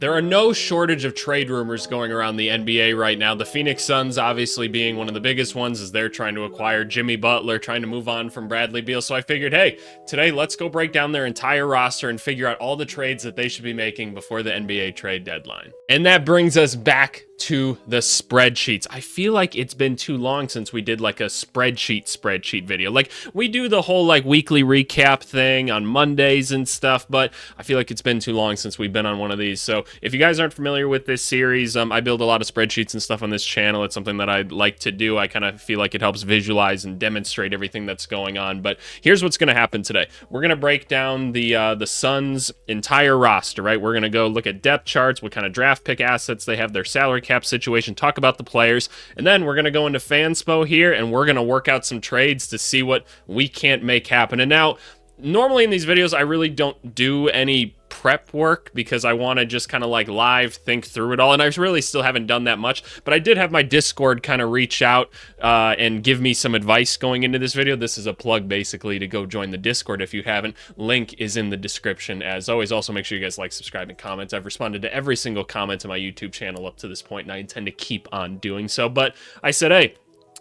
There are no shortage of trade rumors going around the NBA right now. The Phoenix Suns obviously being one of the biggest ones as they're trying to acquire Jimmy Butler, trying to move on from Bradley Beal. So I figured, hey, today let's go break down their entire roster and figure out all the trades that they should be making before the NBA trade deadline. And that brings us back to the spreadsheets. I feel like it's been too long since we did like a spreadsheet video. Like we do the whole like weekly recap thing on Mondays and stuff, but I feel like it's been too long since we've been on one of these. So if you guys aren't familiar with this series, I build a lot of spreadsheets and stuff on this channel. It's something that I like to do. I kind of feel like it helps visualize and demonstrate everything that's going on. But here's what's going to happen today. We're going to break down the Suns' entire roster, right? We're going to go look at depth charts, what kind of draft pick assets they have, their salary cap situation, talk about the players, and then we're going to go into fanspo here, and we're going to work out some trades to see what we can't make happen. And now, normally in these videos, I really don't do any prep work because I want to just kind of like live think through it all, and I really still haven't done that much, but I did have my Discord kind of reach out and give me some advice going into this video. This is a plug basically to go join the Discord if you haven't. Link is in the description as always. Also make sure you guys like, subscribe, and comment. I've responded to every single comment on my YouTube channel up to this point, and I intend to keep on doing so. But I said, hey,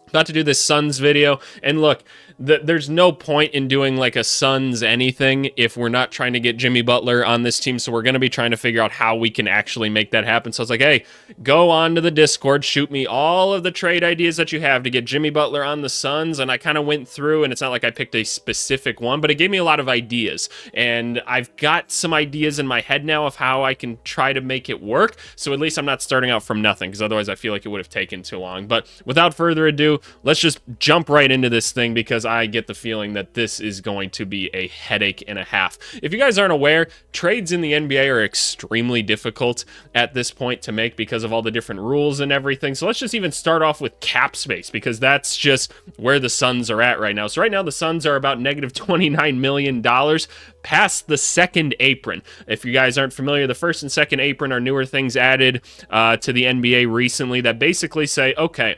about to do this Suns video, and look, there's no point in doing like a Suns anything if we're not trying to get Jimmy Butler on this team, so we're going to be trying to figure out how we can actually make that happen. So I was like, hey, go on to the Discord, shoot me all of the trade ideas that you have to get Jimmy Butler on the Suns, and I kind of went through, and it's not like I picked a specific one, but it gave me a lot of ideas, and I've got some ideas in my head now of how I can try to make it work, so at least I'm not starting out from nothing, because otherwise I feel like it would have taken too long. But without further ado, let's just jump right into this thing because I get the feeling that this is going to be a headache and a half. If you guys aren't aware, trades in the NBA are extremely difficult at this point to make because of all the different rules and everything. So let's just even start off with cap space because that's just where the Suns are at right now. So right now the Suns are about negative $29 million past the second apron. If you guys aren't familiar, the first and second apron are newer things added to the NBA recently that basically say, okay,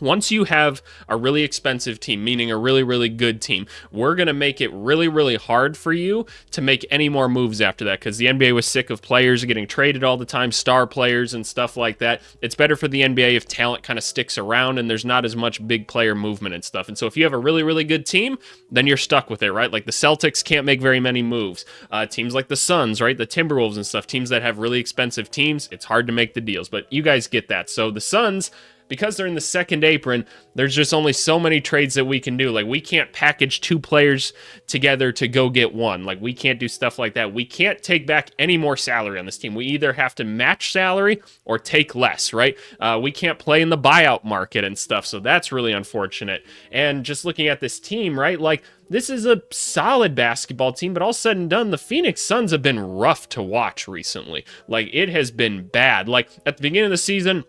once you have a really expensive team, meaning a really, really good team, we're going to make it really, really hard for you to make any more moves after that because the NBA was sick of players getting traded all the time, star players and stuff like that. It's better for the NBA if talent kind of sticks around and there's not as much big player movement and stuff. And so if you have a really, really good team, then you're stuck with it, right? Like the Celtics can't make very many moves. Teams like the Suns, right? The Timberwolves and stuff, teams that have really expensive teams, it's hard to make the deals, but you guys get that. So the Suns, because they're in the second apron, there's just only so many trades that we can do. Like, we can't package two players together to go get one. Like, we can't do stuff like that. We can't take back any more salary on this team. We either have to match salary or take less, right? We can't play in the buyout market and stuff, so that's really unfortunate. And just looking at this team, right, like, this is a solid basketball team, but all said and done, the Phoenix Suns have been rough to watch recently. Like, it has been bad. Like, at the beginning of the season,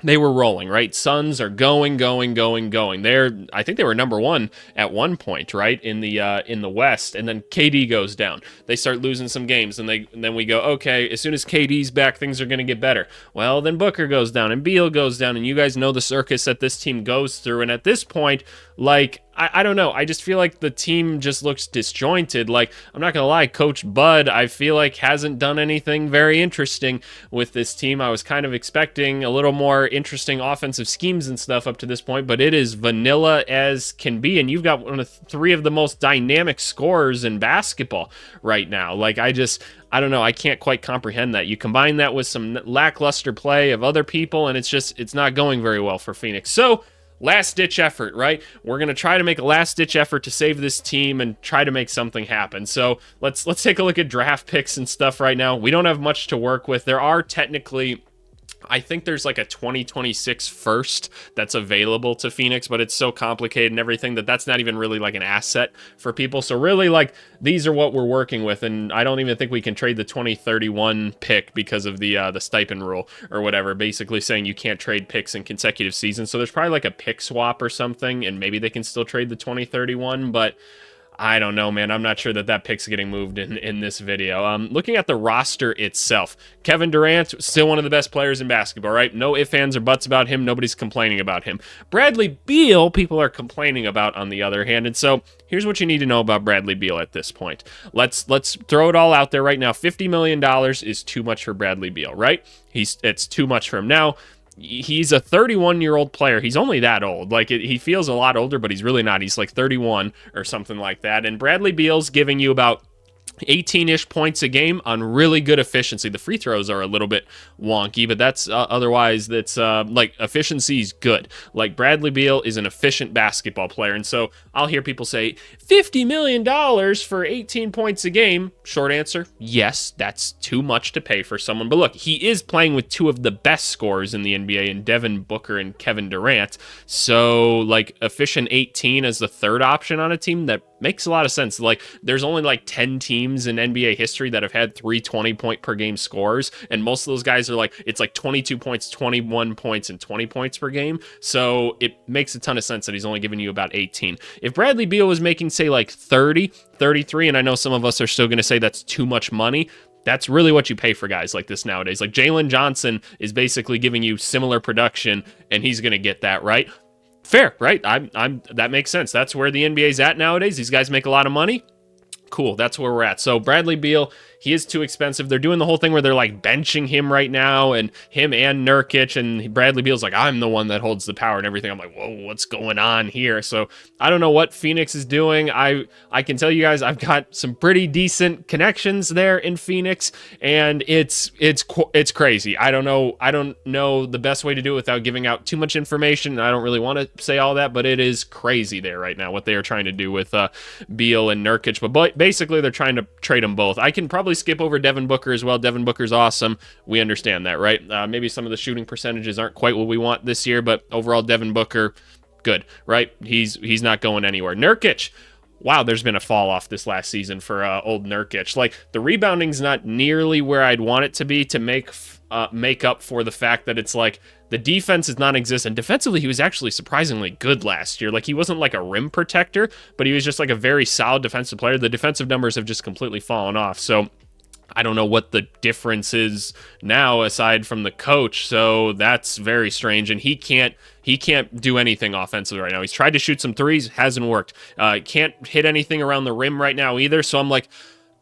they were rolling, right? Suns are going. I think they were number one at one point, right, in the West, and then KD goes down. They start losing some games, and then we go, okay, as soon as KD's back, things are going to get better. Well, then Booker goes down, and Beal goes down, and you guys know the circus that this team goes through, and at this point, like, I don't know. I just feel like the team just looks disjointed. Like, I'm not going to lie, Coach Bud, I feel like hasn't done anything very interesting with this team. I was kind of expecting a little more interesting offensive schemes and stuff up to this point, but it is vanilla as can be, and you've got one of three of the most dynamic scorers in basketball right now. Like, I don't know. I can't quite comprehend that. You combine that with some lackluster play of other people, and it's not going very well for Phoenix. So, last-ditch effort, right? We're going to try to make a last-ditch effort to save this team and try to make something happen. So let's take a look at draft picks and stuff right now. We don't have much to work with. There are technically, I think there's like a 2026 first that's available to Phoenix, but it's so complicated and everything that's not even really like an asset for people. So really, like, these are what we're working with, and I don't even think we can trade the 2031 pick because of the stipend rule or whatever, basically saying you can't trade picks in consecutive seasons. So there's probably like a pick swap or something, and maybe they can still trade the 2031, but I don't know, man. I'm not sure that that pick's getting moved in this video. Looking at the roster itself, Kevin Durant, still one of the best players in basketball, right? No ifs, ands, or buts about him. Nobody's complaining about him. Bradley Beal, people are complaining about on the other hand. And so here's what you need to know about Bradley Beal at this point. Let's throw it all out there right now. $50 million is too much for Bradley Beal, right? It's too much for him now. He's a 31-year-old player. He's only that old. Like, he feels a lot older, but he's really not. He's like 31 or something like that. And Bradley Beal's giving you about 18-ish points a game on really good efficiency. The free throws are a little bit wonky, but that's otherwise that's like efficiency is good. Like, Bradley Beal is an efficient basketball player, and so I'll hear people say $50 million for 18 points a game. Short answer, yes, that's too much to pay for someone. But look, he is playing with two of the best scorers in the NBA in Devin Booker and Kevin Durant. So like efficient 18 as the third option on a team, that makes a lot of sense. Like, there's only like 10 teams in NBA history that have had 3 20-point per game scorers, and most of those guys are like, it's like 22 points, 21 points, and 20 points per game. So it makes a ton of sense that he's only giving you about 18. If Bradley Beal was making, say, like 30, 33, and I know some of us are still going to say that's too much money, that's really what you pay for guys like this nowadays. Like, Jalen Johnson is basically giving you similar production, and he's going to get that, right? Fair, right? That makes sense. That's where the NBA's at nowadays. These guys make a lot of money. Cool, that's where we're at. So Bradley Beal, he is too expensive. They're doing the whole thing where they're like benching him right now, and him and Nurkic, and Bradley Beal's like, I'm the one that holds the power and everything. I'm like, whoa, what's going on here? So I don't know what Phoenix is doing. I can tell you guys, I've got some pretty decent connections there in Phoenix, and it's crazy. I don't know the best way to do it without giving out too much information. I don't really want to say all that, but it is crazy there right now what they are trying to do with Beal and Nurkic. But basically, they're trying to trade them both. I can probably skip over Devin Booker as well. Devin Booker's awesome. We understand that, right? Maybe some of the shooting percentages aren't quite what we want this year, but overall, Devin Booker, good, right? He's not going anywhere. Nurkic, wow, there's been a fall off this last season for old Nurkic. Like, the rebounding's not nearly where I'd want it to be to make up for the fact that it's like the defense is non-existent. Defensively, he was actually surprisingly good last year. Like, he wasn't like a rim protector, but he was just like a very solid defensive player. The defensive numbers have just completely fallen off. So I don't know what the difference is now aside from the coach. So that's very strange. And he can't do anything offensively right now. He's tried to shoot some threes, hasn't worked. Can't hit anything around the rim right now either. So I'm like,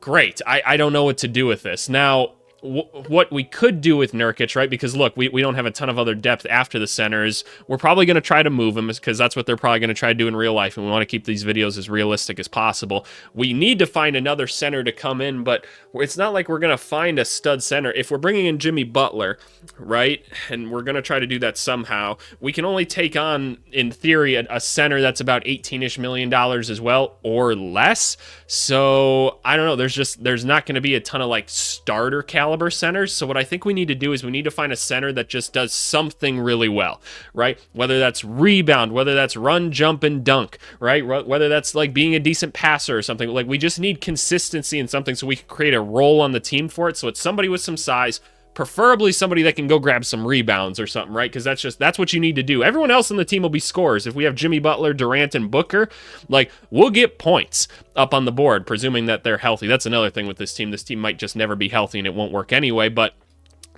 great. I don't know what to do with this. Now, what we could do with Nurkic, right? Because look, we don't have a ton of other depth after the centers. We're probably going to try to move him because that's what they're probably going to try to do in real life, and we want to keep these videos as realistic as possible. We need to find another center to come in, but it's not like we're going to find a stud center. If we're bringing in Jimmy Butler, right, and we're going to try to do that somehow, we can only take on, in theory, a center that's about $18-ish million as well, or less. So I don't know. There's not going to be a ton of like starter caliber centers. So what I think we need to do is we need to find a center that just does something really well, right? Whether that's rebound, whether that's run, jump, and dunk, right? Whether that's like being a decent passer or something. Like, we just need consistency in something so we can create a role on the team for it. So it's somebody with some size, preferably somebody that can go grab some rebounds or something, right? Because that's what you need to do. Everyone else on the team will be scorers. If we have Jimmy Butler, Durant, and Booker, like, we'll get points up on the board, presuming that they're healthy. That's another thing with this team. This team might just never be healthy and it won't work anyway, but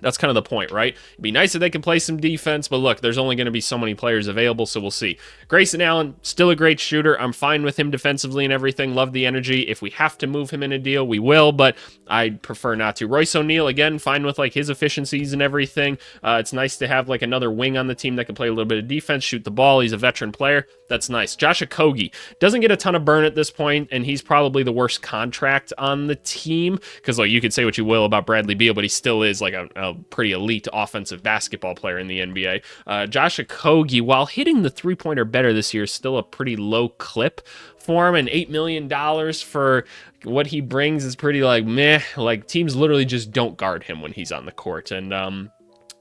that's kind of the point, right? It'd be nice if they can play some defense, but look, there's only going to be so many players available, so we'll see. Grayson Allen, still a great shooter. I'm fine with him defensively and everything. Love the energy. If we have to move him in a deal, we will, but I'd prefer not to. Royce O'Neal, again, fine with like his efficiencies and everything. It's nice to have like another wing on the team that can play a little bit of defense, shoot the ball. He's a veteran player. That's nice. Josh Okogie doesn't get a ton of burn at this point, and he's probably the worst contract on the team because, like, you could say what you will about Bradley Beal, but he still is like a pretty elite offensive basketball player in the NBA. Josh Okogie, while hitting the three-pointer better this year, is still a pretty low clip for him, and $8 million for what he brings is pretty like meh. Like, teams literally just don't guard him when he's on the court, and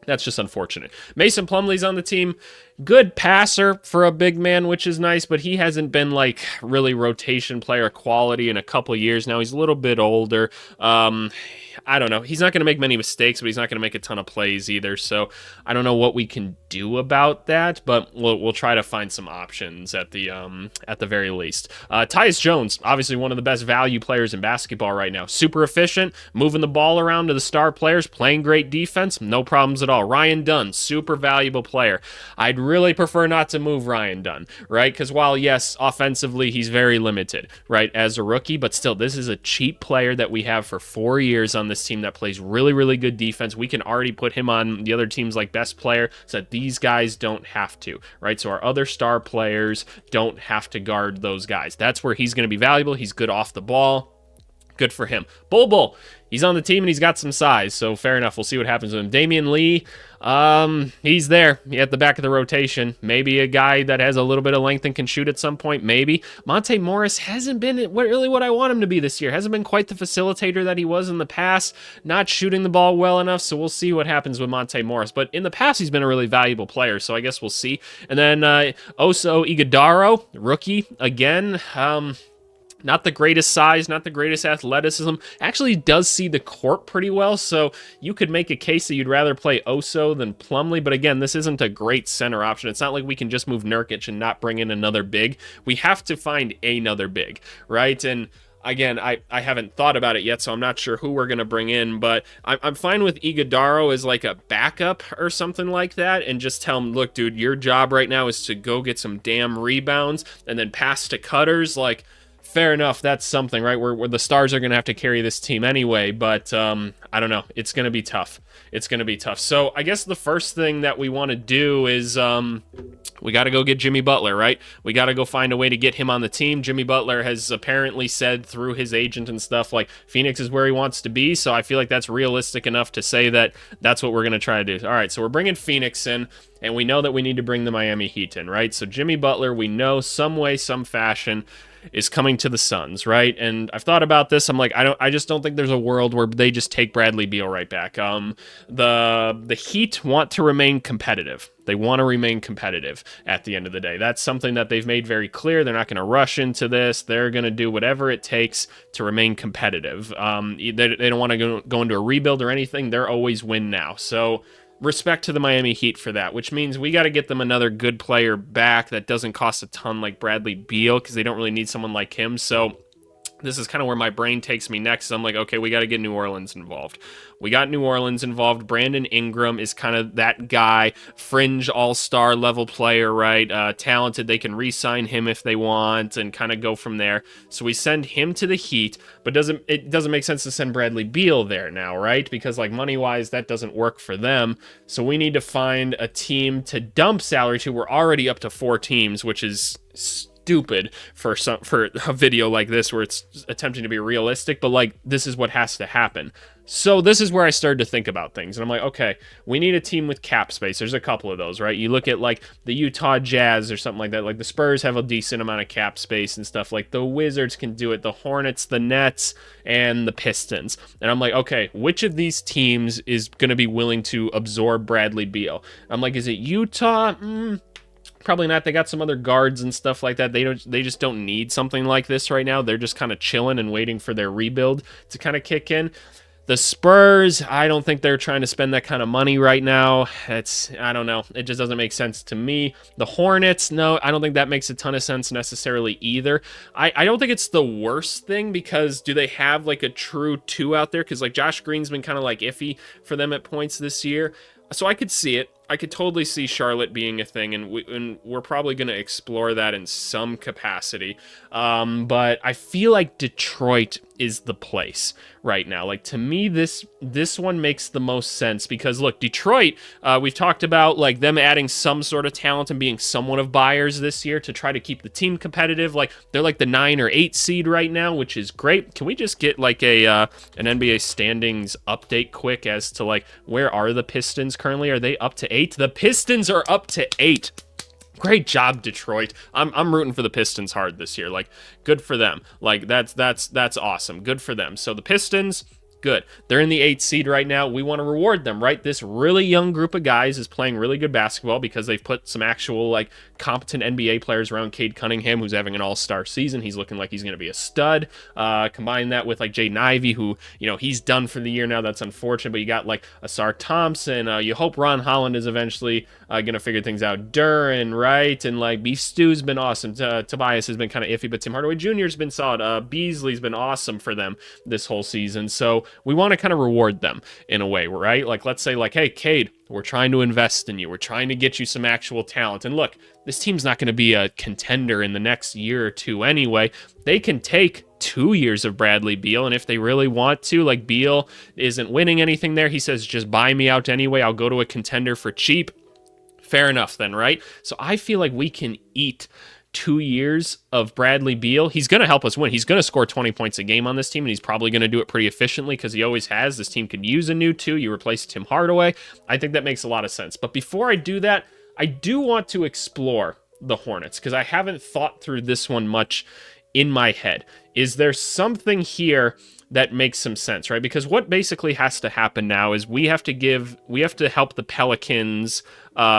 that's just unfortunate. Mason Plumlee's on the team. Good passer for a big man, which is nice, but he hasn't been like really rotation player quality in a couple years now. He's a little bit older. I don't know. He's not going to make many mistakes, but he's not going to make a ton of plays either. So I don't know what we can do about that, but we'll try to find some options at the very least. Tyus Jones, obviously one of the best value players in basketball right now. Super efficient, moving the ball around to the star players, playing great defense, no problems at all. Ryan Dunn, super valuable player. I'd really prefer not to move Ryan Dunn, right? Because while, yes, offensively he's very limited, right, as a rookie, but still, this is a cheap player that we have for 4 years on this team that plays really, really good defense. We can already put him on the other teams like best player so that these guys don't have to, right? So our other star players don't have to guard those guys. That's where he's going to be valuable. He's good off the ball. Good for him. Bull, he's on the team and he's got some size, so fair enough. We'll see what happens with him. Damian Lee, he's there at the back of the rotation. Maybe a guy that has a little bit of length and can shoot at some point, maybe. Monte Morris hasn't been really what I want him to be this year. Hasn't been quite the facilitator that he was in the past. Not shooting the ball well enough, so we'll see what happens with Monte Morris. But in the past, he's been a really valuable player, so I guess we'll see. And then Oso Ighodaro, rookie, again. Not the greatest size, not the greatest athleticism. Actually does see the court pretty well, so you could make a case that you'd rather play Oso than Plumlee, but again, this isn't a great center option. It's not like we can just move Nurkic and not bring in another big. We have to find another big, right? And again, I haven't thought about it yet, so I'm not sure who we're going to bring in, but I'm fine with Ighodaro as like a backup or something like that, and just tell him, look, dude, your job right now is to go get some damn rebounds and then pass to cutters, like, fair enough, that's something, right? Where the stars are going to have to carry this team anyway, but I don't know. It's going to be tough. It's going to be tough. So I guess the first thing that we want to do is we got to go get Jimmy Butler, right? We got to go find a way to get him on the team. Jimmy Butler has apparently said through his agent and stuff, like, Phoenix is where he wants to be, so I feel like that's realistic enough to say that that's what we're going to try to do. All right, so we're bringing Phoenix in, and we know that we need to bring the Miami Heat in, right? So Jimmy Butler, we know some way, some fashion, is coming to the Suns, right? And I've thought about this. I'm like, I just don't think there's a world where they just take Bradley Beal right back. The Heat want to remain competitive. They want to remain competitive at the end of the day. That's something that they've made very clear. They're not going to rush into this. They're going to do whatever it takes to remain competitive. They don't want to go into a rebuild or anything. They're always win now. So respect to the Miami Heat for that, which means we got to get them another good player back that doesn't cost a ton like Bradley Beal, because they don't really need someone like him. So this is kind of where my brain takes me next. I'm like, okay, we got to get New Orleans involved. We got New Orleans involved. Brandon Ingram is kind of that guy, fringe all-star level player, right? Talented. They can re-sign him if they want and kind of go from there. So we send him to the Heat, but it doesn't make sense to send Bradley Beal there now, right? Because like money-wise, that doesn't work for them. So we need to find a team to dump salary to. We're already up to 4 teams, which is stupid for a video like this where it's attempting to be realistic, but like this is what has to happen. So this is where I started to think about things, and I'm like, okay, we need a team with cap space. There's a couple of those, right? You look at like the Utah Jazz or something like that. Like the Spurs have a decent amount of cap space and stuff. Like the Wizards can do it, the Hornets, the Nets, and the Pistons. And I'm like, okay, which of these teams is going to be willing to absorb Bradley Beal? I'm like, is it Utah? Probably not. They got some other guards and stuff like that. They just don't need something like this right now. They're just kind of chilling and waiting for their rebuild to kind of kick in. The Spurs, I don't think they're trying to spend that kind of money right now. I don't know. It just doesn't make sense to me. The Hornets, no, I don't think that makes a ton of sense necessarily either. I don't think it's the worst thing, because do they have like a true 2 out there? Because like Josh Green's been kind of like iffy for them at points this year. So I could see it. I could totally see Charlotte being a thing, and we're probably going to explore that in some capacity. But I feel like Detroit is the place right now. Like, to me, this one makes the most sense, because look, Detroit, we've talked about like them adding some sort of talent and being somewhat of buyers this year to try to keep the team competitive. Like, they're like the 9 or 8 seed right now, which is great. Can we just get like an NBA standings update quick as to like where are the Pistons currently? Are they up to 8? The Pistons are up to 8. Great job, Detroit. I'm rooting for the Pistons hard this year. Like, good for them. Like, that's awesome. Good for them. So the Pistons, Good. They're in the 8th seed right now. We want to reward them, right? This really young group of guys is playing really good basketball because they've put some actual, like, competent NBA players around Cade Cunningham, who's having an all-star season. He's looking like he's going to be a stud. Combine that with, like, Jaden Ivey, who, you know, he's done for the year now. That's unfortunate. But you got, like, Asar Thompson. You hope Ron Holland is eventually going to figure things out. Duran, right? And, like, Beef Stew's been awesome. Tobias has been kind of iffy, but Tim Hardaway Jr. has been solid. Beasley's been awesome for them this whole season. So we want to kind of reward them in a way, right? Like, let's say, like, hey, Cade, we're trying to invest in you. We're trying to get you some actual talent. And look, this team's not going to be a contender in the next year or two anyway. They can take 2 years of Bradley Beal, and if they really want to, like, Beal isn't winning anything there. He says, just buy me out anyway. I'll go to a contender for cheap. Fair enough then, right? So I feel like we can eat 2 years of Bradley Beal. He's going to help us win. He's going to score 20 points a game on this team, and he's probably going to do it pretty efficiently because he always has. This team could use a new 2. You replace Tim Hardaway. I think that makes a lot of sense. But before I do that, I do want to explore the Hornets because I haven't thought through this one much in my head. Is there something here that makes some sense, right? Because what basically has to happen now is we have to help the Pelicans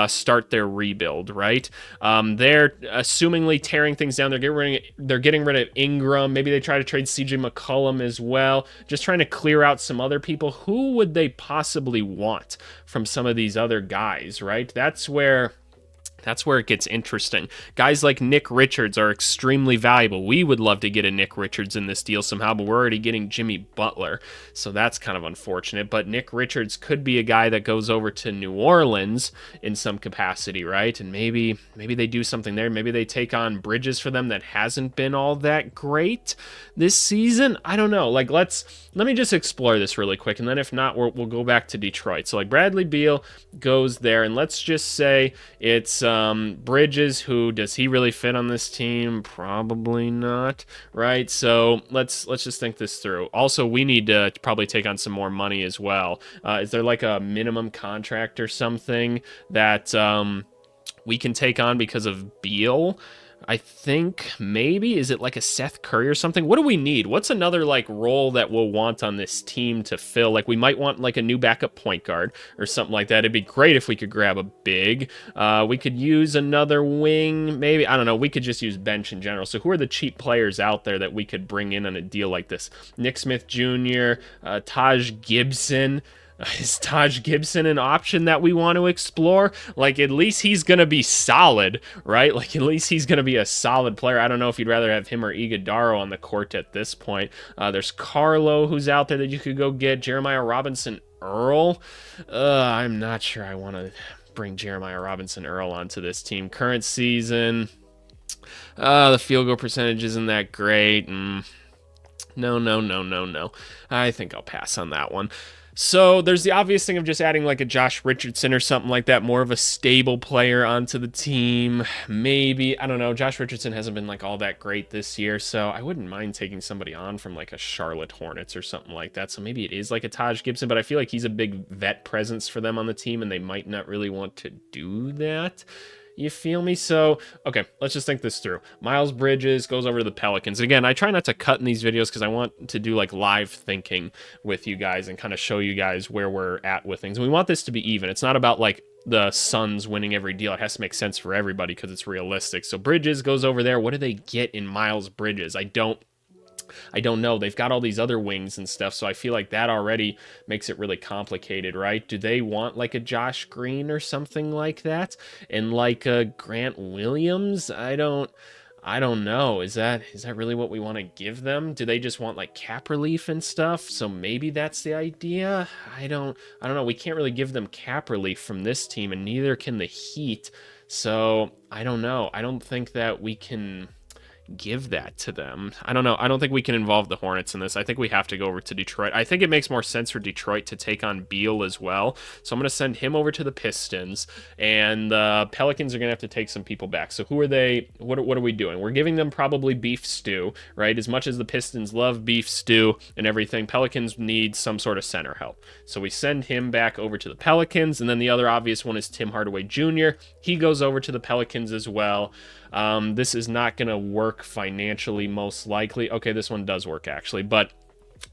start their rebuild, right? They're assumingly tearing things down. They're getting rid of Ingram. Maybe they try to trade CJ McCollum as well. Just trying to clear out some other people. Who would they possibly want from some of these other guys, right? That's where it gets interesting. Guys like Nick Richards are extremely valuable. We would love to get a Nick Richards in this deal somehow, but we're already getting Jimmy Butler, so that's kind of unfortunate. But Nick Richards could be a guy that goes over to New Orleans in some capacity, right? And maybe they do something there. Maybe they take on Bridges for them that hasn't been all that great this season. I don't know. Like, let me just explore this really quick, and then if not, we'll go back to Detroit. So, like, Bradley Beal goes there, and let's just say it's Bridges. Who does he really fit on this team? Probably not, right? So let's just think this through. Also, we need to probably take on some more money as well. Is there like a minimum contract or something that we can take on because of Beal? I think maybe, is it like a Seth Curry or something? What do we need? What's another like role that we'll want on this team to fill? Like, we might want like a new backup point guard or something like that. It'd be great if we could grab a big. We could use another wing, maybe. I don't know. We could just use bench in general. So who are the cheap players out there that we could bring in on a deal like this? Nick Smith Jr., Taj Gibson. Is Taj Gibson an option that we want to explore? Like, at least he's going to be solid, right? Like, at least he's going to be a solid player. I don't know if you'd rather have him or Iguodaro on the court at this point. There's Carlo, who's out there that you could go get. Jeremiah Robinson Earl. I'm not sure I want to bring Jeremiah Robinson Earl onto this team. Current season, the field goal percentage isn't that great. No. I think I'll pass on that one. So there's the obvious thing of just adding like a Josh Richardson or something like that, more of a stable player onto the team. Maybe, I don't know, Josh Richardson hasn't been like all that great this year, so I wouldn't mind taking somebody on from like a Charlotte Hornets or something like that. So maybe it is like a Taj Gibson, but I feel like he's a big vet presence for them on the team, and they might not really want to do that. You feel me? So, okay, let's just think this through. Miles Bridges goes over to the Pelicans. Again, I try not to cut in these videos because I want to do like live thinking with you guys and kind of show you guys where we're at with things. And we want this to be even. It's not about like the Suns winning every deal. It has to make sense for everybody because it's realistic. So Bridges goes over there. What do they get in Miles Bridges? I don't know. They've got all these other wings and stuff, so I feel like that already makes it really complicated, right? Do they want like a Josh Green or something like that? And like a Grant Williams? I don't know. Is that really what we want to give them? Do they just want like cap relief and stuff? So maybe that's the idea. I don't know. We can't really give them cap relief from this team, and neither can the Heat. So I don't know. I don't think that we can give that to them. I don't know. I don't think we can involve the Hornets in this. I think we have to go over to Detroit. I think it makes more sense for Detroit to take on Beal as well. So I'm going to send him over to the Pistons, and the Pelicans are going to have to take some people back. So who are they? What are we doing? We're giving them probably beef stew, right? As much as the Pistons love beef stew and everything, Pelicans need some sort of center help. So we send him back over to the Pelicans, and then the other obvious one is Tim Hardaway Jr. He goes over to the Pelicans as well. This is not going to work financially, most likely. Okay, this one does work, actually, but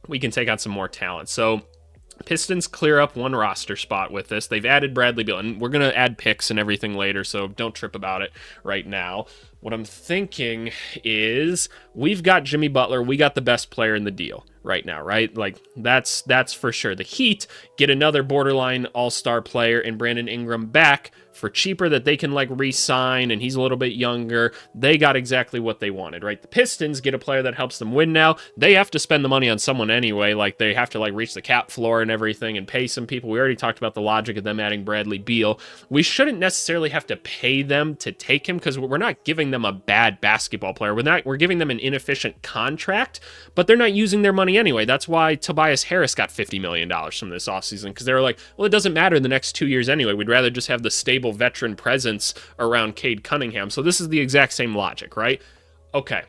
we can take on some more talent. So Pistons clear up one roster spot with this. They've added Bradley Beal, and we're going to add picks and everything later, so don't trip about it right now. What I'm thinking is we've got Jimmy Butler. We got the best player in the deal right now, right? Like, that's for sure. The Heat get another borderline all-star player in Brandon Ingram back for cheaper that they can, like, re-sign, and he's a little bit younger. They got exactly what they wanted, right? The Pistons get a player that helps them win now. They have to spend the money on someone anyway. Like, they have to, like, reach the cap floor and everything and pay some people. We already talked about the logic of them adding Bradley Beal. We shouldn't necessarily have to pay them to take him because we're not giving them a bad basketball player. We're giving them an inefficient contract, but they're not using their money anyway. That's why Tobias Harris got $50 million from this offseason, because they were like, well, it doesn't matter in the next 2 years anyway. We'd rather just have the stable veteran presence around Cade Cunningham. So this is the exact same logic, right? Okay.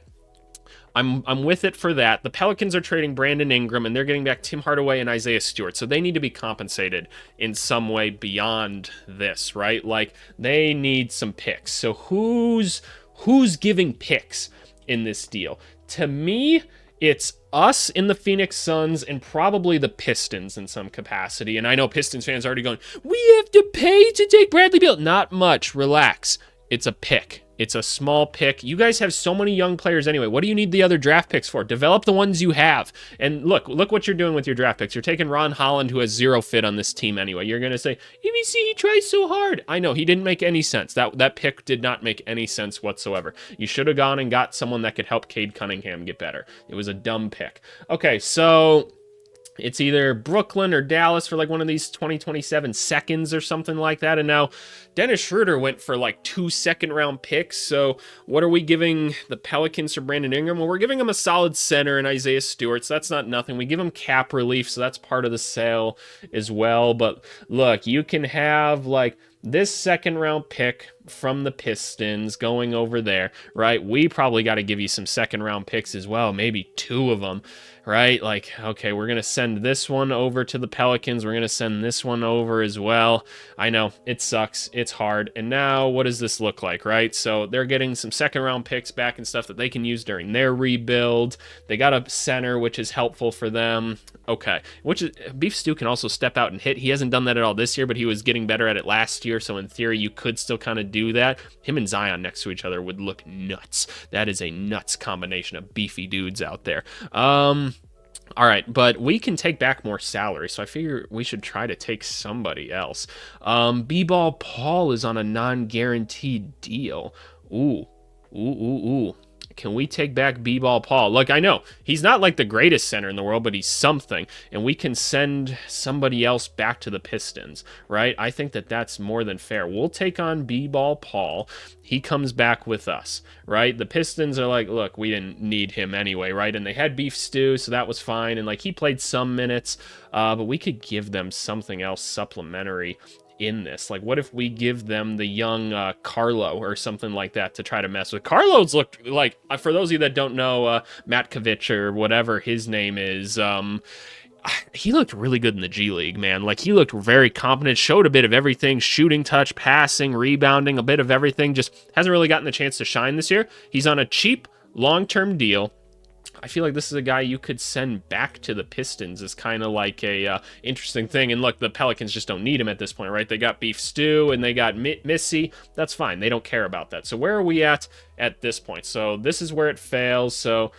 I'm with it for that. The Pelicans are trading Brandon Ingram, and they're getting back Tim Hardaway and Isaiah Stewart. So they need to be compensated in some way beyond this, right? Like, they need some picks. So who's giving picks in this deal? To me, it's us in the Phoenix Suns and probably the Pistons in some capacity. And I know Pistons fans are already going, we have to pay to take Bradley Beal. Not much. Relax. It's a pick. It's a small pick. You guys have so many young players anyway. What do you need the other draft picks for? Develop the ones you have. And look what you're doing with your draft picks. You're taking Ron Holland, who has zero fit on this team anyway. You're going to say, EBC, he tries so hard. I know, he didn't make any sense. That pick did not make any sense whatsoever. You should have gone and got someone that could help Cade Cunningham get better. It was a dumb pick. Okay, so it's either Brooklyn or Dallas for like one of these 2027 seconds or something like that. And now Dennis Schroeder went for like 2 second-round picks. So what are we giving the Pelicans for Brandon Ingram? Well, we're giving him a solid center and Isaiah Stewart, so that's not nothing. We give him cap relief, so that's part of the sale as well. But look, you can have like this second-round pick from the Pistons going over there, right? We probably got to give you some second-round picks as well, maybe 2 of them, right? Like, okay, we're going to send this one over to the Pelicans. We're going to send this one over as well. I know, it sucks. It's hard. And now, what does this look like, right? So they're getting some second-round picks back and stuff that they can use during their rebuild. They got a center, which is helpful for them. Okay, which is, Beef Stew can also step out and hit. He hasn't done that at all this year, but he was getting better at it last year, so in theory, you could still kind of do that. Him and Zion next to each other would look nuts. That is a nuts combination of beefy dudes out there. All right, but we can take back more salary, so I figure we should try to take somebody else. B-Ball Paul is on a non-guaranteed deal. Ooh. Can we take back B-Ball Paul? Look, I know he's not like the greatest center in the world, but he's something, and we can send somebody else back to the Pistons, right? I think that that's more than fair. We'll take on B-Ball Paul. He comes back with us, right? The Pistons are like, look, we didn't need him anyway, right? And they had Beef Stew, so that was fine, and like he played some minutes, but we could give them something else supplementary in this. Like, what if we give them the young Carlo or something like that to try to mess with? Carlo's looked like, for those of you that don't know, Matkovic or whatever his name is, he looked really good in the G League, man. Like, he looked very competent, showed a bit of everything, shooting touch, passing, rebounding, a bit of everything, just hasn't really gotten the chance to shine this year. He's on a cheap, long-term deal. I feel like this is a guy you could send back to the Pistons as kind of like a interesting thing. And look, the Pelicans just don't need him at this point, right? They got Beef Stew and they got Missy. That's fine. They don't care about that. So where are we at this point? So this is where it fails. So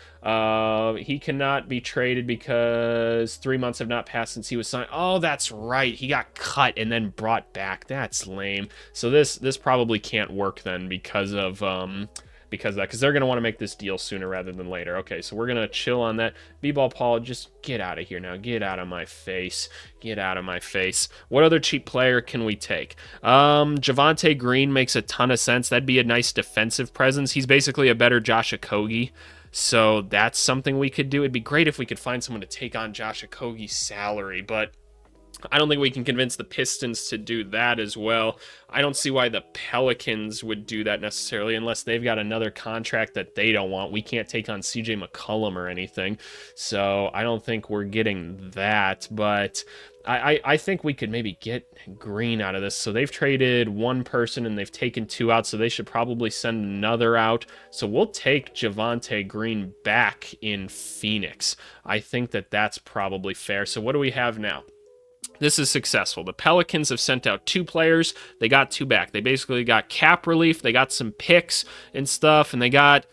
he cannot be traded because 3 months have not passed since he was signed. Oh, that's right. He got cut and then brought back. That's lame. So this probably can't work then because of because they're going to want to make this deal sooner rather than later. Okay, so we're going to chill on that. B-Ball Paul, just get out of here now. Get out of my face. Get out of my face. What other cheap player can we take? Javonte Green makes a ton of sense. That'd be a nice defensive presence. He's basically a better Josh Okogie. So that's something we could do. It'd be great if we could find someone to take on Josh Okogie's salary, but I don't think we can convince the Pistons to do that as well. I don't see why the Pelicans would do that necessarily unless they've got another contract that they don't want. We can't take on CJ McCollum or anything, so I don't think we're getting that. But I think we could maybe get Green out of this. So they've traded one person and they've taken two out, so they should probably send another out. So we'll take Javonte Green back in Phoenix. I think that that's probably fair. So what do we have now? This is successful. The Pelicans have sent out two players. They got two back. They basically got cap relief. They got some picks and stuff, and they got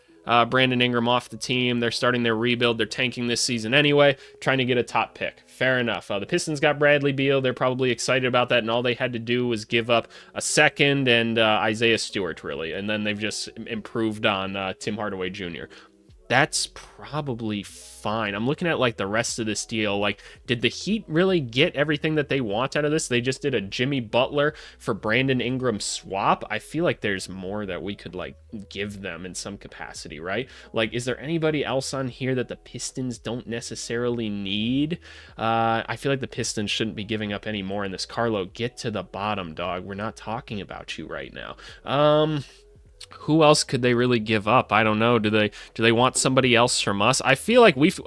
Brandon Ingram off the team. They're starting their rebuild. They're tanking this season anyway, trying to get a top pick. Fair enough. The Pistons got Bradley Beal. They're probably excited about that, and all they had to do was give up a second and Isaiah Stewart, really. And then they've just improved on Tim Hardaway Jr. That's probably fine. I'm looking at like the rest of this deal. Like, did the Heat really get everything that they want out of this? They just did a Jimmy Butler for Brandon Ingram swap. I feel like there's more that we could like give them in some capacity, right? Like, is there anybody else on here that the Pistons don't necessarily need? I feel like the Pistons shouldn't be giving up any more in this. Carlo, get to the bottom, dog. We're not talking about you right now. Who else could they really give up? I don't know. Do they want somebody else from us? I feel like we've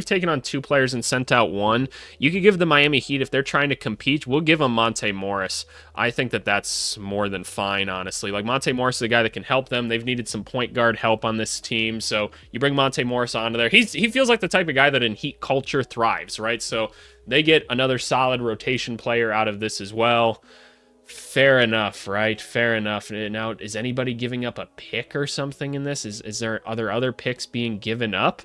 taken on two players and sent out one. You could give the Miami Heat, if they're trying to compete, we'll give them Monte Morris. I think that that's more than fine, honestly. Like, Monte Morris is a guy that can help them. They've needed some point guard help on this team, so you bring Monte Morris onto there. He feels like the type of guy that in Heat culture thrives, right? So they get another solid rotation player out of this as well. Fair enough, right? Fair enough. Now, is anybody giving up a pick or something in this? Is there other picks being given up?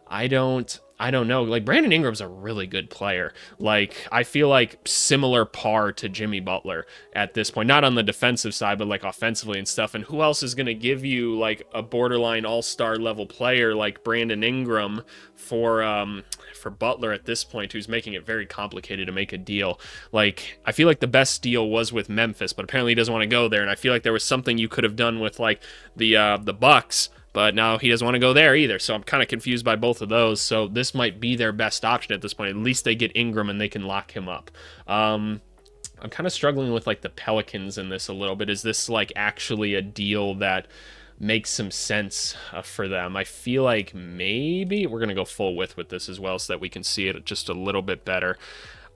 I don't know. Like, Brandon Ingram's a really good player. Like, I feel like similar par to Jimmy Butler at this point. Not on the defensive side, but like offensively and stuff. And who else is going to give you like a borderline all-star level player like Brandon Ingram for Butler at this point, who's making it very complicated to make a deal? Like, I feel like the best deal was with Memphis, but apparently he doesn't want to go there. And I feel like there was something you could have done with like the Bucks, but now he doesn't want to go there either. So I'm kind of confused by both of those. So this might be their best option at this point. At least they get Ingram and they can lock him up. I'm kind of struggling with like the Pelicans in this a little bit. Is this like actually a deal that makes some sense for them? I feel like maybe we're going to go full width with this as well so that we can see it just a little bit better.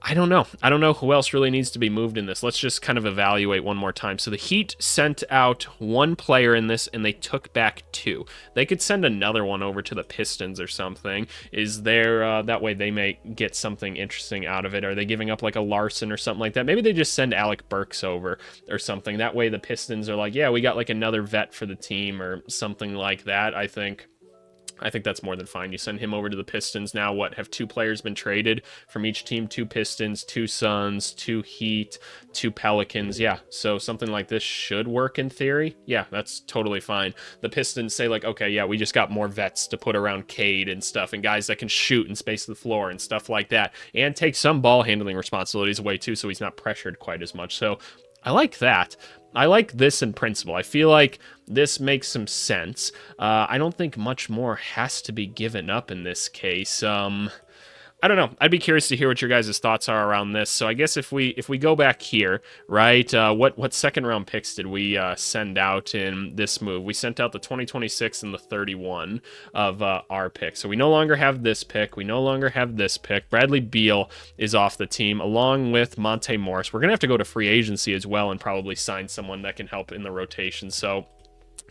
I don't know who else really needs to be moved in this. Let's just kind of evaluate one more time. So the Heat sent out one player in this, and they took back two. They could send another one over to the Pistons or something. Is there, that way they may get something interesting out of it. Are they giving up like a Larson or something like that? Maybe they just send Alec Burks over or something. That way the Pistons are like, yeah, we got like another vet for the team or something like that. I think that's more than fine. You send him over to the Pistons. Now, what, have two players been traded from each team? Two Pistons, two Suns, two Heat, two Pelicans. Yeah, so something like this should work in theory. Yeah, that's totally fine. The Pistons say like, okay, yeah, we just got more vets to put around Cade and stuff, and guys that can shoot and space the floor and stuff like that, and take some ball handling responsibilities away too, so he's not pressured quite as much. So I like that. I like this in principle. I feel like this makes some sense. I don't think much more has to be given up in this case. I don't know. I'd be curious to hear what your guys' thoughts are around this. So I guess if we go back here, right, what second round picks did we send out in this move? We sent out the 2026 and the 31 of our pick. So we no longer have this pick. We no longer have this pick. Bradley Beal is off the team along with Monte Morris. We're going to have to go to free agency as well and probably sign someone that can help in the rotation. So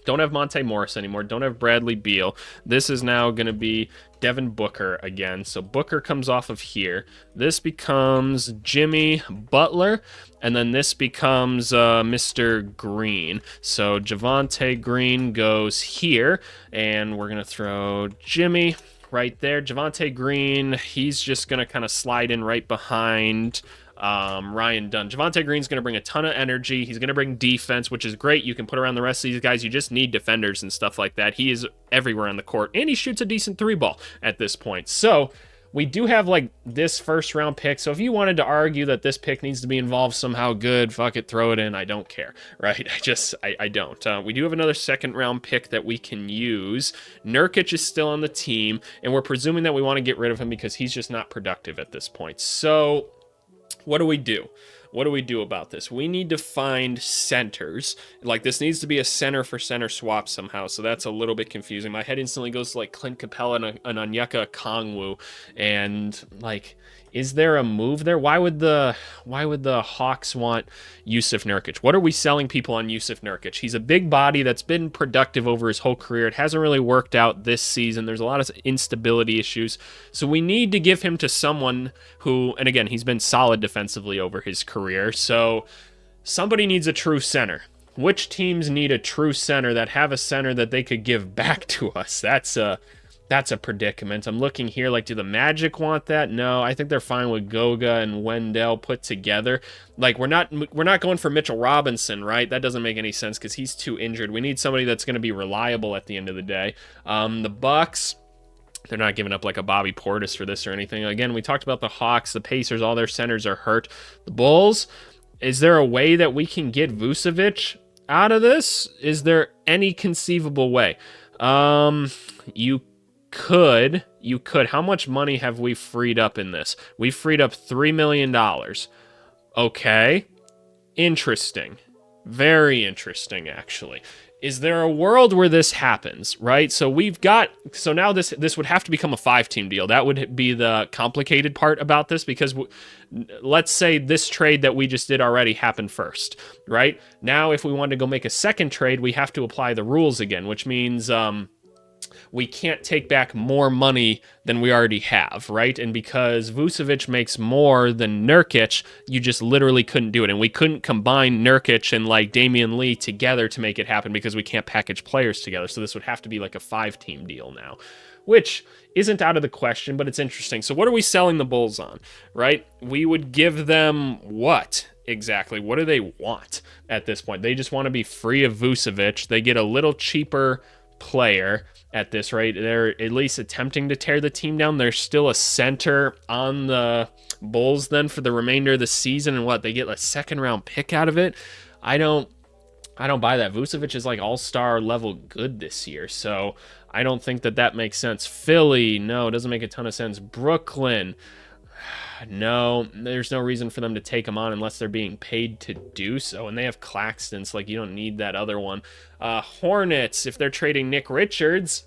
don't have Monte Morris anymore. Don't have Bradley Beal. This is now going to be Devin Booker again. So Booker comes off of here. This becomes Jimmy Butler. And then this becomes Mr. Green. So Javonte Green goes here. And we're going to throw Jimmy right there. Javonte Green, he's just going to kind of slide in right behind Ryan Dunn. Javonte Green's going to bring a ton of energy. He's going to bring defense, which is great. You can put around the rest of these guys. You just need defenders and stuff like that. He is everywhere on the court, and he shoots a decent three ball at this point. So we do have like this first round pick. So if you wanted to argue that this pick needs to be involved somehow, good, fuck it, throw it in. I don't care, right? I don't. We do have another second round pick that we can use. Nurkic is still on the team, and we're presuming that we want to get rid of him because he's just not productive at this point. So what do we do? What do we do about this? We need to find centers. Like, this needs to be a center for center swap somehow, so that's a little bit confusing. My head instantly goes to like Clint Capella and Onyeka Okongwu, and like, Is there a move there? Why would the Hawks want Yusuf Nurkic? What are we selling people on Yusuf Nurkic? He's a big body that's been productive over his whole career. It hasn't really worked out this season. There's a lot of instability issues. So we need to give him to someone who, and again, he's been solid defensively over his career. So somebody needs a true center. Which teams need a true center that have a center that they could give back to us? That's a predicament. I'm looking here, like, do the Magic want that? No, I think they're fine with Goga and Wendell put together. Like, we're not going for Mitchell Robinson, right? That doesn't make any sense because he's too injured. We need somebody that's going to be reliable at the end of the day. The Bucks, they're not giving up like a Bobby Portis for this or anything. Again, we talked about the Hawks, the Pacers, all their centers are hurt. The Bulls, is there a way that we can get Vucevic out of this? Is there any conceivable way? You could. How much money have we freed up in this? We've freed up $3 million. Okay. Interesting. Very interesting, actually. Is there a world where this happens, right? So now this would have to become a 5-team deal. That would be the complicated part about this, because let's say this trade that we just did already happened first, right? Now, if we wanted to go make a second trade, we have to apply the rules again, which means we can't take back more money than we already have, right? And because Vucevic makes more than Nurkic, you just literally couldn't do it. And we couldn't combine Nurkic and like Damian Lee together to make it happen because we can't package players together. So this would have to be like a 5-team deal now, which isn't out of the question, but it's interesting. So what are we selling the Bulls on, right? We would give them what? Exactly. What do they want at this point? They just want to be free of Vucevic. They get a little cheaper player at this rate. They're at least attempting to tear the team down. There's still a center on the Bulls then for the remainder of the season, and what, they get a second round pick out of it. I don't buy that. Vucevic is like all-star level good this year, so I don't think that makes sense. Philly, no, it doesn't make a ton of sense. Brooklyn, no, there's no reason for them to take him on unless they're being paid to do so. And they have Claxton, so like you don't need that other one. Hornets, if they're trading Nick Richards,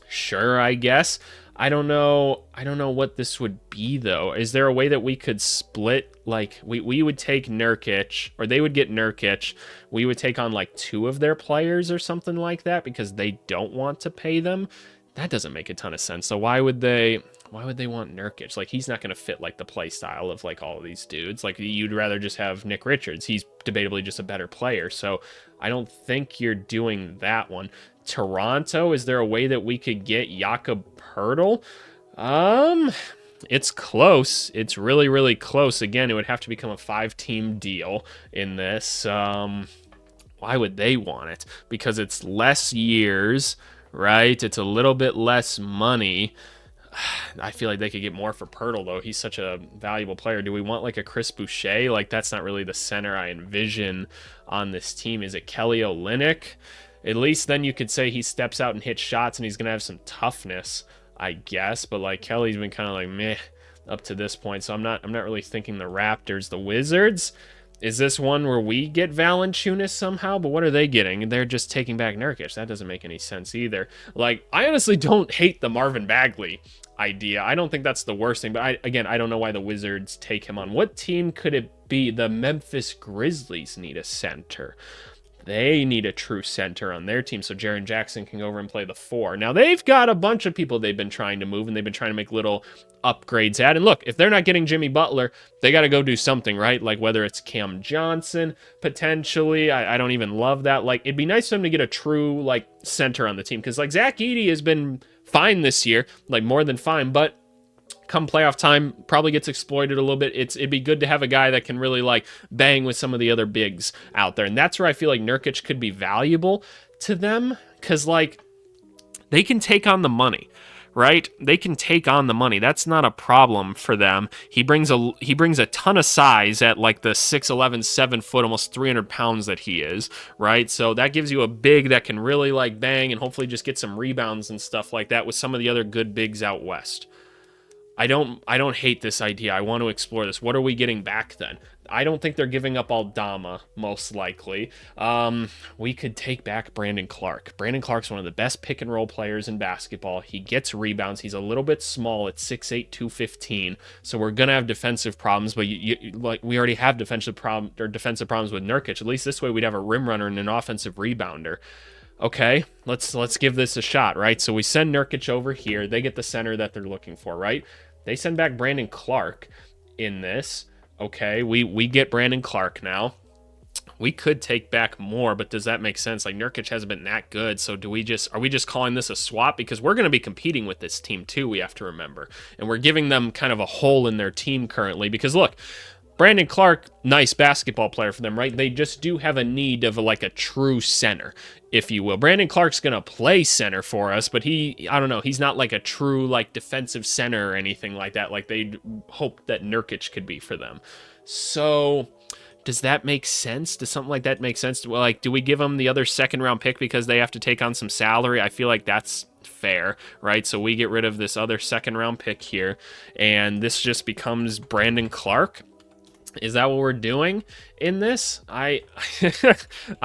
sure, I guess. I don't know what this would be though. Is there a way that we could split? Like we would take Nurkic, or they would get Nurkic. We would take on like 2 of their players or something like that because they don't want to pay them. That doesn't make a ton of sense. So why would they want Nurkic? Like, he's not going to fit like the play style of like all of these dudes. Like, you'd rather just have Nick Richards. He's debatably just a better player. So I don't think you're doing that one. Toronto, is there a way that we could get Jakob Poeltl? It's close. It's really, really close. Again, it would have to become a 5-team deal in this. Why would they want it? Because it's less years, right? It's a little bit less money. I feel like they could get more for Poeltl, though. He's such a valuable player. Do we want like a Chris Boucher? Like, that's not really the center I envision on this team. Is it Kelly Olynyk? At least then you could say he steps out and hits shots and he's going to have some toughness, I guess. But like, Kelly's been kind of like meh up to this point. So I'm not really thinking the Raptors. The Wizards, is this one where we get Valanciunas somehow? But what are they getting? They're just taking back Nurkic. That doesn't make any sense either. Like, I honestly don't hate the Marvin Bagley idea. I don't think that's the worst thing, but I don't know why the Wizards take him on. What team could it be? The Memphis Grizzlies need a center. They need a true center on their team so Jaren Jackson can go over and play the 4. Now, they've got a bunch of people they've been trying to move, and they've been trying to make little upgrades at. And look, if they're not getting Jimmy Butler, they got to go do something, right? Like, whether it's Cam Johnson, potentially. I don't even love that. Like, it'd be nice for them to get a true, like, center on the team. Because, like, Zach Edey has been fine this year. Like, more than fine. But come playoff time, probably gets exploited a little bit. It'd be good to have a guy that can really like bang with some of the other bigs out there. And that's where I feel like Nurkic could be valuable to them, because like they can take on the money, right? They can take on the money. That's not a problem for them. He brings a ton of size at like the 6'11", 7 foot, almost 300 pounds that he is, right? So that gives you a big that can really like bang and hopefully just get some rebounds and stuff like that with some of the other good bigs out west. I don't hate this idea. I want to explore this. What are we getting back then? I don't think they're giving up Aldama, most likely. We could take back Brandon Clark. Brandon Clark's one of the best pick and roll players in basketball. He gets rebounds. He's a little bit small at 6'8", 215. So we're gonna have defensive problems, but like we already have defensive problems with Nurkic. At least this way we'd have a rim runner and an offensive rebounder. Okay, let's give this a shot, right? So we send Nurkic over here. They get the center that they're looking for, right? They send back Brandon Clark in this. Okay, we get Brandon Clark now. We could take back more, but does that make sense? Like, Nurkic hasn't been that good, so are we just calling this a swap? Because we're going to be competing with this team too, we have to remember. And we're giving them kind of a hole in their team currently, because look, Brandon Clark, nice basketball player for them, right? They just do have a need of like a true center, if you will. Brandon Clark's going to play center for us, but I don't know, he's not like a true like defensive center or anything like that, like they hope that Nurkic could be for them. So does that make sense? Does something like that make sense? Well, like, do we give them the other second round pick because they have to take on some salary? I feel like that's fair, right? So we get rid of this other second round pick here, and this just becomes Brandon Clark. Is that what we're doing in this? I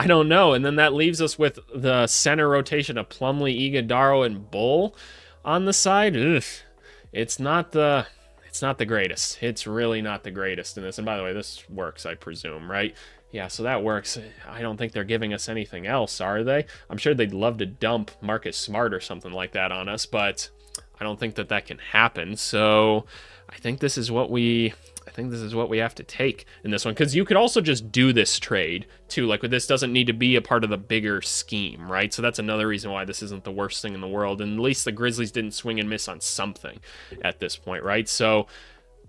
don't know. And then that leaves us with the center rotation of Plumlee, Iguodala, and Bull on the side. Ugh. It's not the greatest. It's really not the greatest in this. And by the way, this works, I presume, right? Yeah, so that works. I don't think they're giving us anything else, are they? I'm sure they'd love to dump Marcus Smart or something like that on us, but I don't think that can happen. So I think this is what we have to take in this one, because you could also just do this trade too. Like, this doesn't need to be a part of the bigger scheme, right? So that's another reason why this isn't the worst thing in the world. And at least the Grizzlies didn't swing and miss on something at this point, right? So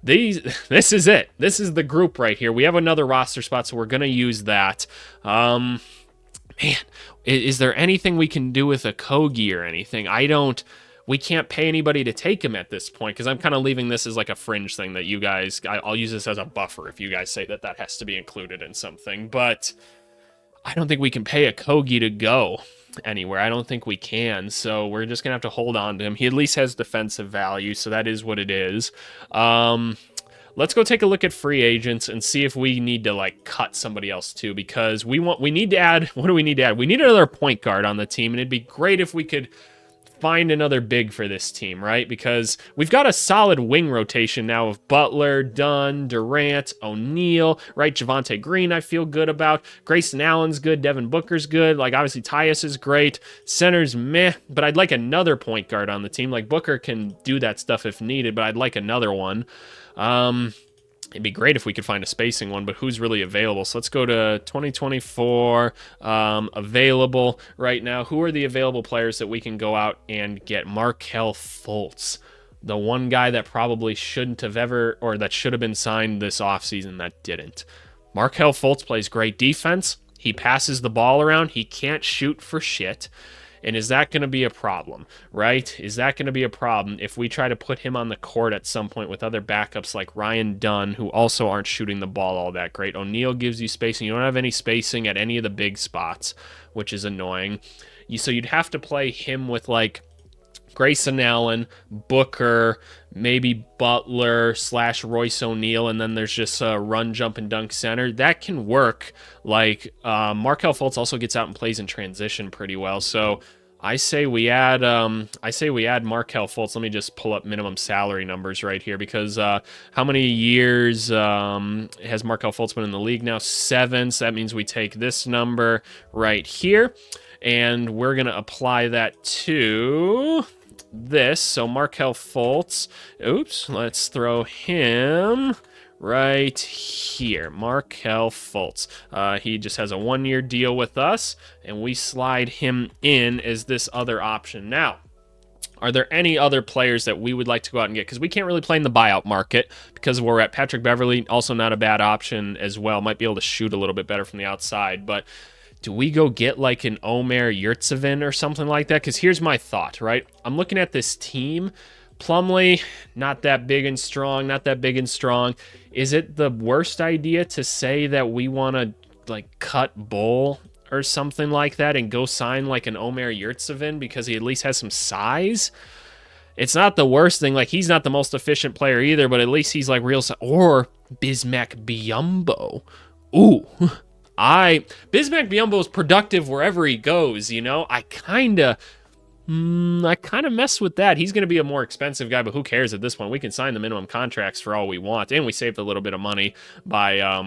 this is it. This is the group right here. We have another roster spot, so we're gonna use that. Man, is there anything we can do with a Kogi or anything? We can't pay anybody to take him at this point, because I'm kind of leaving this as like a fringe thing that you guys, I'll use this as a buffer if you guys say that has to be included in something, but I don't think we can pay a Kogi to go anywhere. I don't think we can, so we're just going to have to hold on to him. He at least has defensive value, so that is what it is. Let's go take a look at free agents and see if we need to like cut somebody else too, because we need to add, what do we need to add? We need another point guard on the team, and it'd be great if we could find another big for this team, right? Because we've got a solid wing rotation now of Butler, Dunn, Durant, O'Neal, right? Javonte Green I feel good about. Grayson Allen's good. Devin Booker's good. Like, obviously Tyus is great. Center's meh, but I'd like another point guard on the team. Like, Booker can do that stuff if needed, but I'd like another one. It'd be great if we could find a spacing one, but who's really available? So let's go to 2024 available right now. Who are the available players that we can go out and get? Markelle Fultz, the one guy that probably shouldn't have ever, or that should have been signed this offseason that didn't. Markelle Fultz plays great defense. He passes the ball around. He can't shoot for shit. And is that going to be a problem, right? Is that going to be a problem if we try to put him on the court at some point with other backups like Ryan Dunn, who also aren't shooting the ball all that great? O'Neal gives you spacing. You don't have any spacing at any of the big spots, which is annoying. So you'd have to play him with like Grayson Allen, Booker, maybe Butler / Royce O'Neal, and then there's just a run, jump, and dunk center. That can work. Like, Markelle Fultz also gets out and plays in transition pretty well. So I say we add Markelle Fultz. Let me just pull up minimum salary numbers right here, because how many years has Markelle Fultz been in the league now? 7. So that means we take this number right here, and we're gonna apply that to this. So Markelle Fultz, let's throw him right here. Markelle Fultz. He just has a 1-year deal with us, and we slide him in as this other option. Now, are there any other players that we would like to go out and get? Because we can't really play in the buyout market because we're at Patrick Beverley. Also not a bad option as well. Might be able to shoot a little bit better from the outside, but do we go get like an Omer Yurtseven or something like that? Because here's my thought, right? I'm looking at this team. Plumlee, not that big and strong. Is it the worst idea to say that we want to like cut Bull or something like that and go sign like an Omer Yurtseven because he at least has some size? It's not the worst thing. Like, he's not the most efficient player either, but at least he's like real. Or Bismack Biyombo. Ooh. Bismack Biyombo is productive wherever he goes, you know? I kind of mess with that. He's going to be a more expensive guy, but who cares at this point? We can sign the minimum contracts for all we want, and we saved a little bit of money by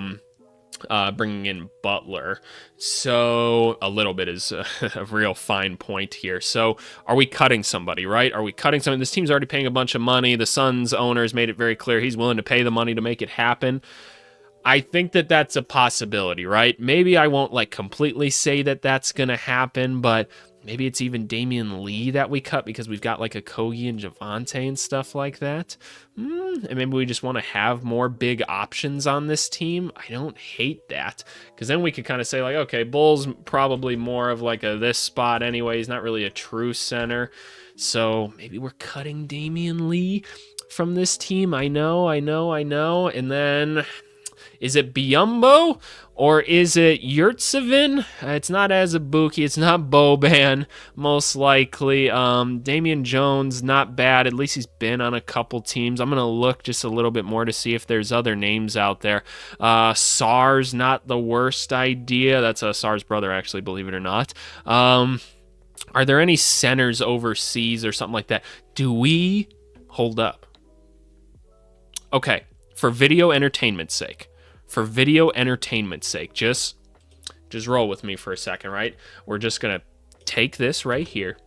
bringing in Butler. So a little bit is a real fine point here. So are we cutting somebody, right? Are we cutting somebody? This team's already paying a bunch of money. The Suns owners made it very clear he's willing to pay the money to make it happen. I think that that's a possibility, right? Maybe I won't like completely say that that's going to happen, but maybe it's even Damian Lee that we cut because we've got like a Kogi and Javante and stuff like that. And maybe we just want to have more big options on this team. I don't hate that because then we could kind of say like, okay, Bull's probably more of like a this spot anyway. He's not really a true center. So maybe we're cutting Damian Lee from this team. I know. And then is it Biyombo or is it Yurtsevin? It's not Azubuike. It's not Boban, most likely. Damian Jones, not bad. At least he's been on a couple teams. I'm going to look just a little bit more to see if there's other names out there. SAR's not the worst idea. That's SAR's brother, actually, believe it or not. Are there any centers overseas or something like that? Do we hold up? Okay, for video entertainment's sake. Just roll with me for a second, right? We're just going to take this right here.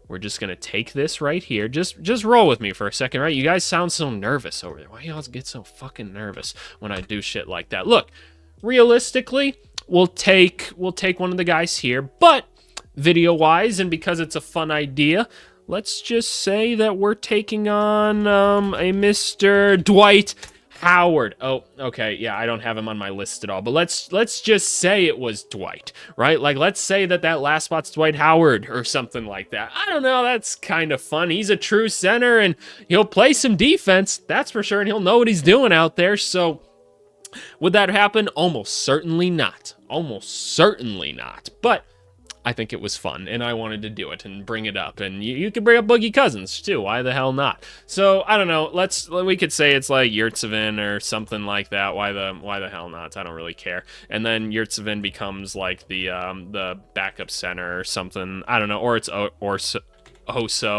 Just roll with me for a second, right? You guys sound so nervous over there. Why y'all get so fucking nervous when I do shit like that? Look, realistically, we'll take one of the guys here, but video-wise, and because it's a fun idea, let's just say that we're taking on a Mr. Dwight Howard. Oh, okay. Yeah, I don't have him on my list at all. But let's just say it was Dwight, right? Like, let's say that last spot's Dwight Howard or something like that. I don't know. That's kind of fun. He's a true center, and he'll play some defense. That's for sure, and he'll know what he's doing out there. So, would that happen? Almost certainly not. But I think it was fun, and I wanted to do it and bring it up. And you could bring up Boogie Cousins, too. Why the hell not? So, I don't know. We could say it's like Yurtsevin or something like that. Why the hell not? I don't really care. And then Yurtsevin becomes like the backup center or something. I don't know. Or it's Oso.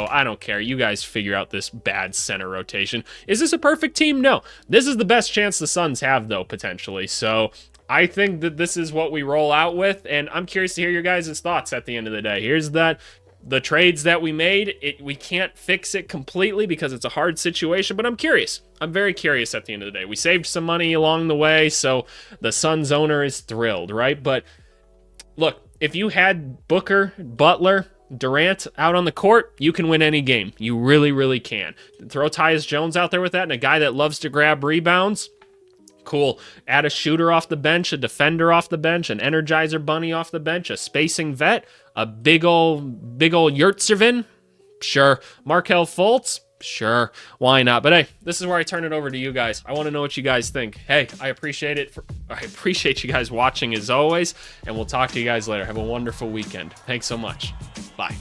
I don't care. You guys figure out this bad center rotation. Is this a perfect team? No. This is the best chance the Suns have, though, potentially. So I think that this is what we roll out with, and I'm curious to hear your guys' thoughts at the end of the day. Here's the trades that we made. We can't fix it completely because it's a hard situation, but I'm curious. I'm very curious at the end of the day. We saved some money along the way, so the Suns owner is thrilled, right? But look, if you had Booker, Butler, Durant out on the court, you can win any game. You really, really can. Throw Tyus Jones out there with that and a guy that loves to grab rebounds. Cool. Add a shooter off the bench, a defender off the bench, an energizer bunny off the bench, a spacing vet, a big ol' Yurtsevin. Sure. Markelle Fultz. Sure. Why not? But hey, this is where I turn it over to you guys. I want to know what you guys think. Hey, I appreciate it. I appreciate you guys watching as always, and we'll talk to you guys later. Have a wonderful weekend. Thanks so much. Bye.